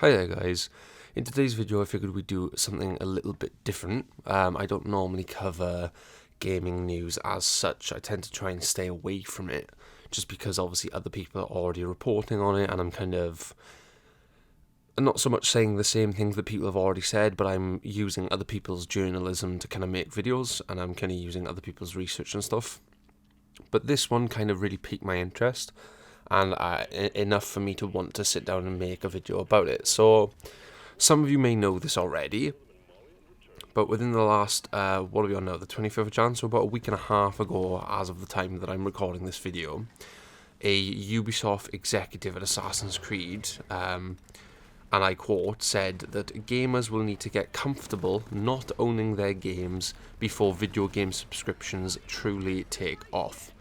Hi there guys, in today's video I figured we'd do something a little bit different. I don't normally cover gaming news as such. I tend to try and stay away from it just because obviously other people are already reporting on it and I'm kind of not so much saying the same things that people have already said, but I'm using other people's journalism to kind of make videos and I'm kind of using other people's research and stuff. But this one kind of really piqued my interest and enough for me to want to sit down and make a video about it. So some of you may know this already, but within the last, what are we on now, the 25th of Jan, so about a week and a half ago as of the time that I'm recording this video, a Ubisoft executive at Assassin's Creed, and I quote, said that gamers will need to get comfortable not owning their games before video game subscriptions truly take off.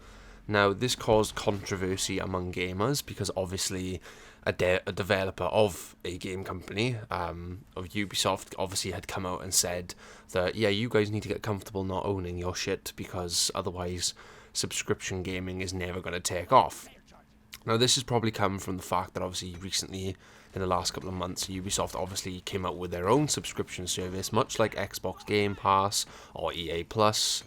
Now, this caused controversy among gamers because obviously a developer of a game company, of Ubisoft, obviously had come out and said that, yeah, you guys need to get comfortable not owning your shit because otherwise subscription gaming is never going to take off. Now, this has probably come from the fact that obviously recently, in the last couple of months, Ubisoft obviously came out with their own subscription service, much like Xbox Gamepass or EA Plus.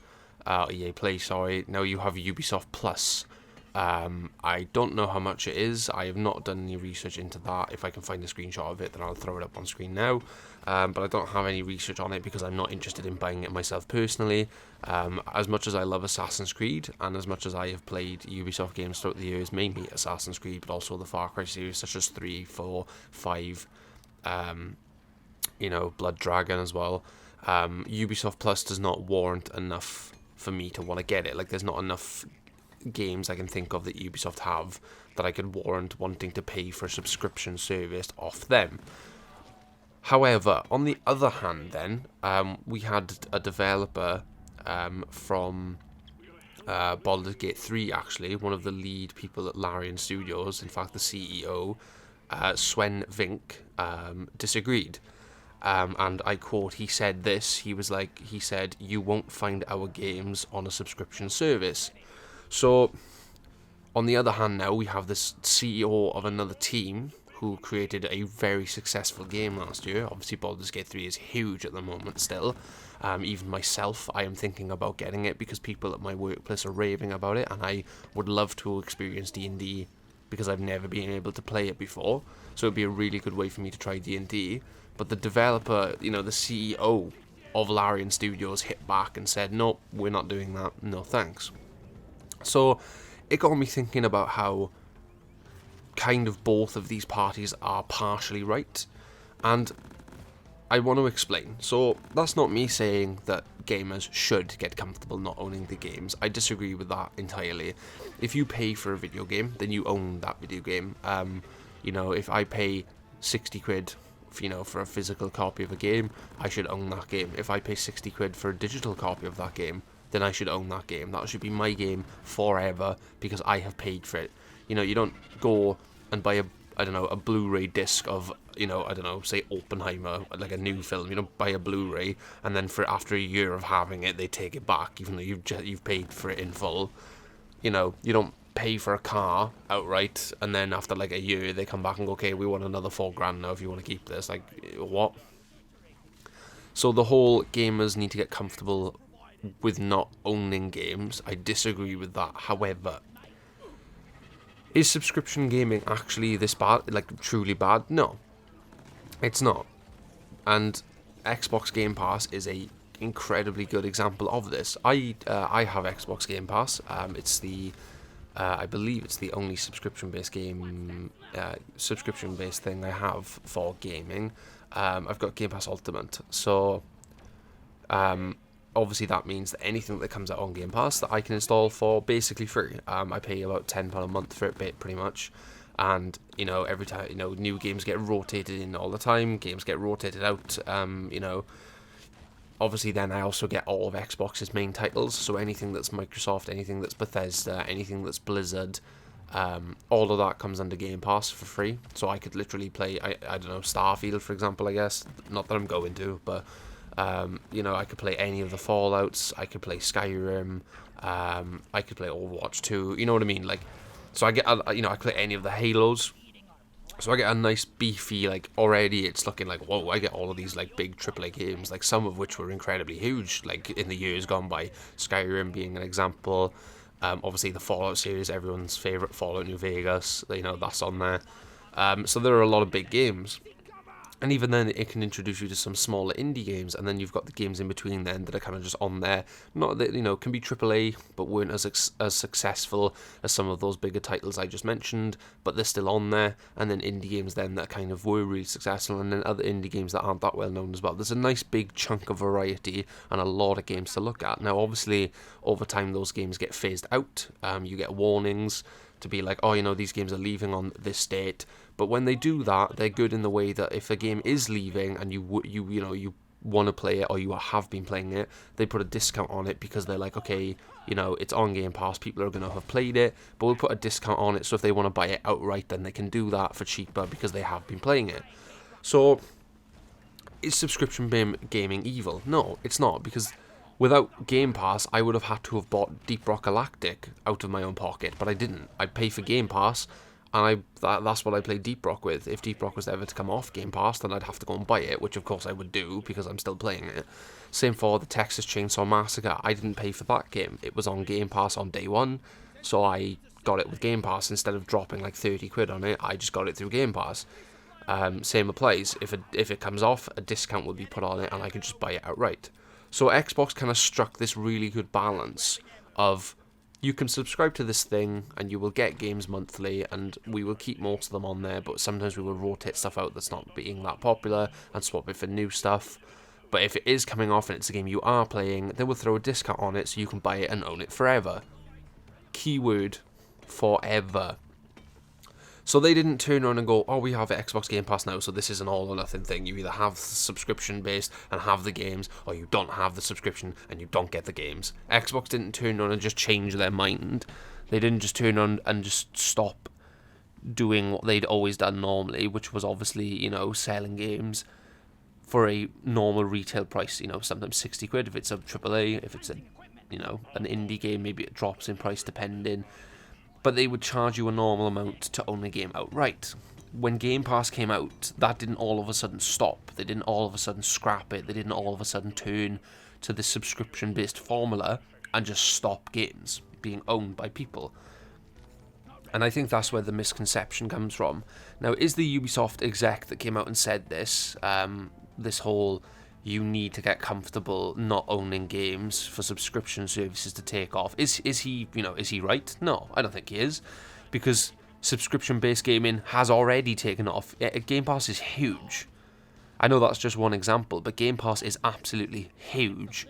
EA Play, sorry. Now you have Ubisoft Plus. I don't know how much it is. I have not done any research into that. If I can find a screenshot of it, then I'll throw it up on screen now. But I don't have any research on it because I'm not interested in buying it myself personally. As much as I love Assassin's Creed, and as much as I have played Ubisoft games throughout the years, mainly Assassin's Creed, but also the Far Cry series, such as 3, 4, 5, Blood Dragon as well. Ubisoft Plus does not warrant enough for me to want to get it. Like, there's not enough games I can think of that Ubisoft have that I could warrant wanting to pay for a subscription service off them. However, on the other hand then, we had a developer from Baldur's Gate 3, actually, one of the lead people at Larian Studios, in fact the CEO, Sven Vink, disagreed. And I quote, he said this, he said, "You won't find our games on a subscription service." So, on the other hand now, we have this CEO of another team who created a very successful game last year. Obviously, Baldur's Gate 3 is huge at the moment still. Even myself, I am thinking about getting it because people at my workplace are raving about it, and I would love to experience D&D because I've never been able to play it before. So it'd be a really good way for me to try D&D. But the developer, the CEO of Larian Studios hit back and said, "No, we're not doing that. No thanks." So it got me thinking about how kind of both of these parties are partially right. And I want to explain. So that's not me saying that gamers should get comfortable not owning the games. I disagree with that entirely. If you pay for a video game, then you own that video game. If I pay 60 quid for a physical copy of a game, I should own that game. If I pay 60 quid for a digital copy of that game, then I should own that game. That should be my game forever because I have paid for it. You don't go and buy a Blu-ray disc of, say Oppenheimer, like a new film. You don't buy a Blu-ray and then after a year of having it, they take it back, even though you've paid for it in full. You don't pay for a car outright and then after like a year they come back and go, "Okay, we want another $4,000 now if you want to keep this." Like, what? So the whole gamers need to get comfortable with not owning games, I disagree with that. However, is subscription gaming actually this bad, like truly bad? No, it's not. And Xbox Game Pass is a incredibly good example of this. I have Xbox Game Pass. It's the I believe it's the only subscription-based thing I have for gaming. I've got Game Pass Ultimate, so obviously that means that anything that comes out on Game Pass that I can install for basically free. I pay about £10 a month for it, pretty much. And every time new games get rotated in all the time, games get rotated out. Obviously, then I also get all of Xbox's main titles, so anything that's Microsoft, anything that's Bethesda, anything that's Blizzard, all of that comes under Game Pass for free. So I could literally play, I don't know, Starfield, for example, I guess. Not that I'm going to, but, I could play any of the Fallouts, I could play Skyrim, I could play Overwatch 2, you know what I mean? Like, so I get, I could play any of the Halos. So I get a nice beefy, like, already it's looking like, whoa, I get all of these, like, big AAA games, like, some of which were incredibly huge, like, in the years gone by, Skyrim being an example. Obviously the Fallout series, everyone's favourite, Fallout New Vegas, you know, that's on there. So there are a lot of big games. And even then, it can introduce you to some smaller indie games, and then you've got the games in between then that are kind of just on there. Not that, you know, can be AAA, but weren't as successful as some of those bigger titles I just mentioned, but they're still on there. And then indie games then that kind of were really successful, and then other indie games that aren't that well known as well. There's a nice big chunk of variety and a lot of games to look at. Now, obviously, over time, those games get phased out. You get warnings to be like, oh, you know, these games are leaving on this date. But when they do that, they're good in the way that if a game is leaving and you want to play it or you have been playing it, they put a discount on it because they're like, okay, you know, it's on Game Pass, people are going to have played it, but we'll put a discount on it, so if they want to buy it outright, then they can do that for cheaper because they have been playing it. So, is subscription gaming evil? No, it's not, because without Game Pass, I would have had to have bought Deep Rock Galactic out of my own pocket, but I didn't. I pay for Game Pass, and that's what I play Deep Rock with. If Deep Rock was ever to come off Game Pass, then I'd have to go and buy it, which of course I would do because I'm still playing it. Same for the Texas Chainsaw Massacre. I didn't pay for that game. It was on Game Pass on day one, so I got it with Game Pass. Instead of dropping like 30 quid on it, I just got it through Game Pass. Same applies. If it comes off, a discount will be put on it, and I can just buy it outright. So Xbox kind of struck this really good balance of, you can subscribe to this thing and you will get games monthly, and we will keep most of them on there, but sometimes we will rotate stuff out that's not being that popular and swap it for new stuff. But if it is coming off and it's a game you are playing, they will throw a discount on it so you can buy it and own it forever. Keyword, forever. So they didn't turn around and go, oh, we have Xbox Game Pass now, so this is an all or nothing thing. You either have the subscription based and have the games, or you don't have the subscription and you don't get the games. Xbox didn't turn on and just change their mind. They didn't just turn on and just stop doing what they'd always done normally, which was obviously, you know, selling games for a normal retail price, you know, sometimes 60 quid if it's a AAA, if it's a, you know, an indie game, maybe it drops in price depending. But they would charge you a normal amount to own a game outright. When Game Pass came out, that didn't all of a sudden stop. They didn't all of a sudden scrap it. They didn't all of a sudden turn to the subscription-based formula and just stop games being owned by people. And I think that's where the misconception comes from. Now, is the Ubisoft exec that came out and said this, this whole, you need to get comfortable not owning games for subscription services to take off. Is he, you know, is he right? No, I don't think he is, because subscription-based gaming has already taken off. Game Pass is huge. I know that's just one example, but Game Pass is absolutely huge.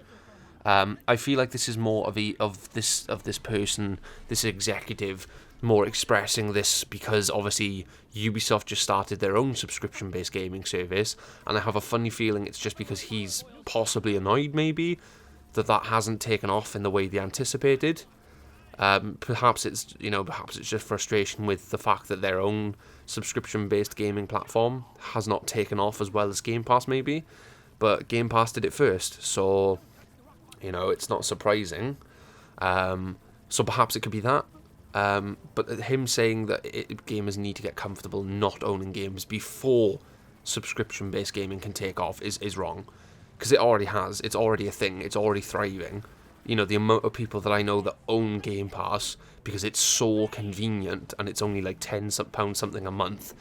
I feel like this is more of this person, this executive, more expressing this because obviously Ubisoft just started their own subscription-based gaming service, and I have a funny feeling it's just because he's possibly annoyed maybe that hasn't taken off in the way they anticipated. Perhaps it's just frustration with the fact that their own subscription-based gaming platform has not taken off as well as Game Pass maybe, but Game Pass did it first, so you know, it's not surprising. So perhaps it could be that. But him saying that gamers need to get comfortable not owning games before subscription-based gaming can take off is wrong. Because it already has. It's already a thing. It's already thriving. You know, the amount of people that I know that own Game Pass because it's so convenient and it's only like £10 something a month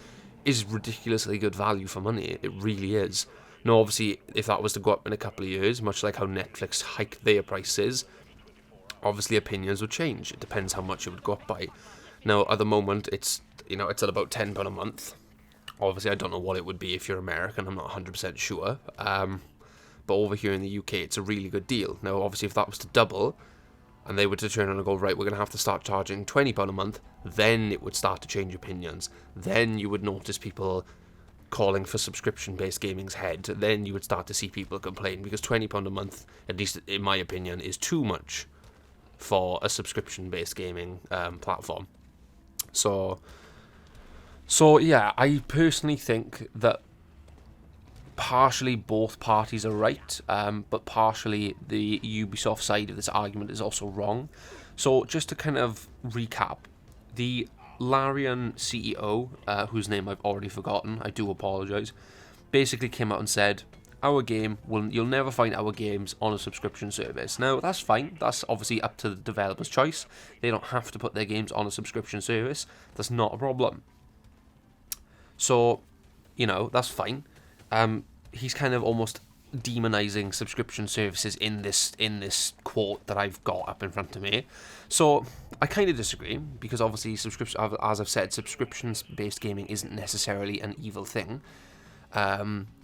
is ridiculously good value for money. It really is. Now, obviously, if that was to go up in a couple of years, much like how Netflix hiked their prices, obviously opinions would change. It depends how much it would go up by. Now, at the moment, it's at about £10 a month. Obviously, I don't know what it would be if you're American. I'm not 100% sure. But over here in the UK, it's a really good deal. Now, obviously, if that was to double, and they were to turn around and go, right, we're going to have to start charging £20 a month, then it would start to change opinions. Then you would notice people calling for subscription-based gaming's head. Then you would start to see people complain, because £20 a month, at least in my opinion, is too much for a subscription-based gaming platform. So yeah, I personally think that partially both parties are right, but partially the Ubisoft side of this argument is also wrong. So just to kind of recap, the Larian CEO, whose name I've already forgotten, I do apologise, basically came out and said, you'll never find our games on a subscription service. Now, that's fine. That's obviously up to the developer's choice. They don't have to put their games on a subscription service. That's not a problem. So, that's fine. He's kind of almost demonizing subscription services in this quote that I've got up in front of me. So I kind of disagree, because obviously as I've said, subscriptions-based gaming isn't necessarily an evil thing.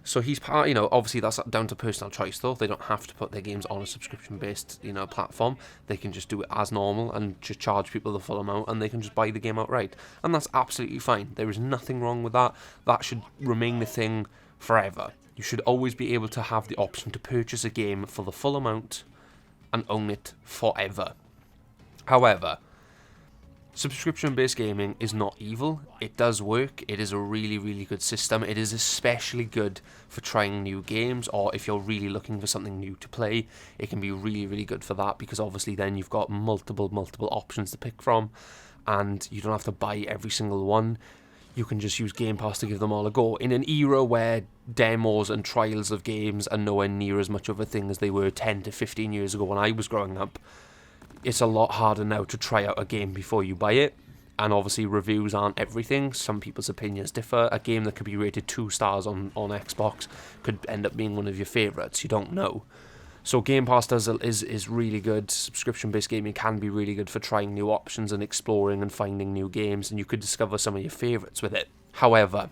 So he's obviously that's down to personal choice though. They don't have to put their games on a subscription-based, platform. They can just do it as normal and just charge people the full amount, and they can just buy the game outright. And that's absolutely fine. There is nothing wrong with that. That should remain the thing forever. You should always be able to have the option to purchase a game for the full amount and own it forever. However, subscription-based gaming is not evil. It does work. It is a really, really good system. It is especially good for trying new games, or if you're really looking for something new to play, it can be really, really good for that, because obviously then you've got multiple options to pick from, and you don't have to buy every single one. You can just use Gamepass to give them all a go. In an era where demos and trials of games are nowhere near as much of a thing as they were 10 to 15 years ago when I was growing up, it's a lot harder now to try out a game before you buy it. And obviously reviews aren't everything. Some people's opinions differ. A game that could be rated 2 stars on Xbox could end up being one of your favourites. You don't know. So Game Pass is really good. Subscription-based gaming can be really good for trying new options and exploring and finding new games, and you could discover some of your favourites with it. However,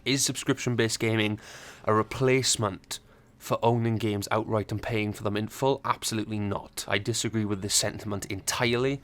is subscription-based gaming a replacement for owning games outright and paying for them in full? Absolutely not. I disagree with this sentiment entirely.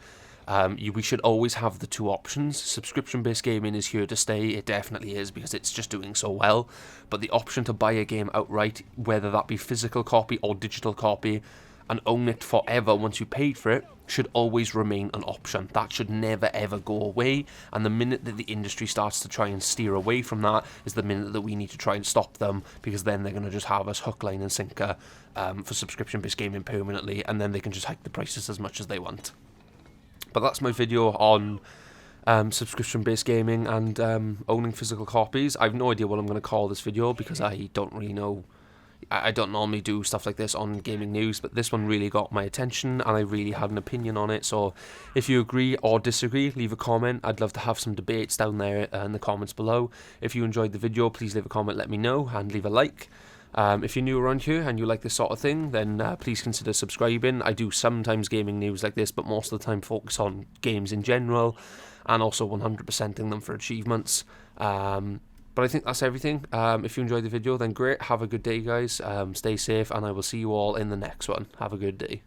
We should always have the two options. Subscription-based gaming is here to stay. It definitely is, because it's just doing so well. But the option to buy a game outright, whether that be physical copy or digital copy, and own it forever once you paid for it, should always remain an option. That should never ever go away. And the minute that the industry starts to try and steer away from that is the minute that we need to try and stop them, because then they're going to just have us hook, line and sinker for subscription-based gaming permanently, and then they can just hike the prices as much as they want. But that's my video on subscription-based gaming and owning physical copies. I have no idea what I'm going to call this video, because I don't really know. I don't normally do stuff like this on gaming news, but this one really got my attention and I really had an opinion on it. So if you agree or disagree, leave a comment. I'd love to have some debates down there in the comments below. If you enjoyed the video, please leave a comment, let me know, and leave a like. If you're new around here and you like this sort of thing, then please consider subscribing. I do sometimes gaming news like this, but most of the time focus on games in general, and also 100%ing them for achievements. But I think that's everything. If you enjoyed the video, then great. Have a good day, guys. Stay safe, and I will see you all in the next one. Have a good day.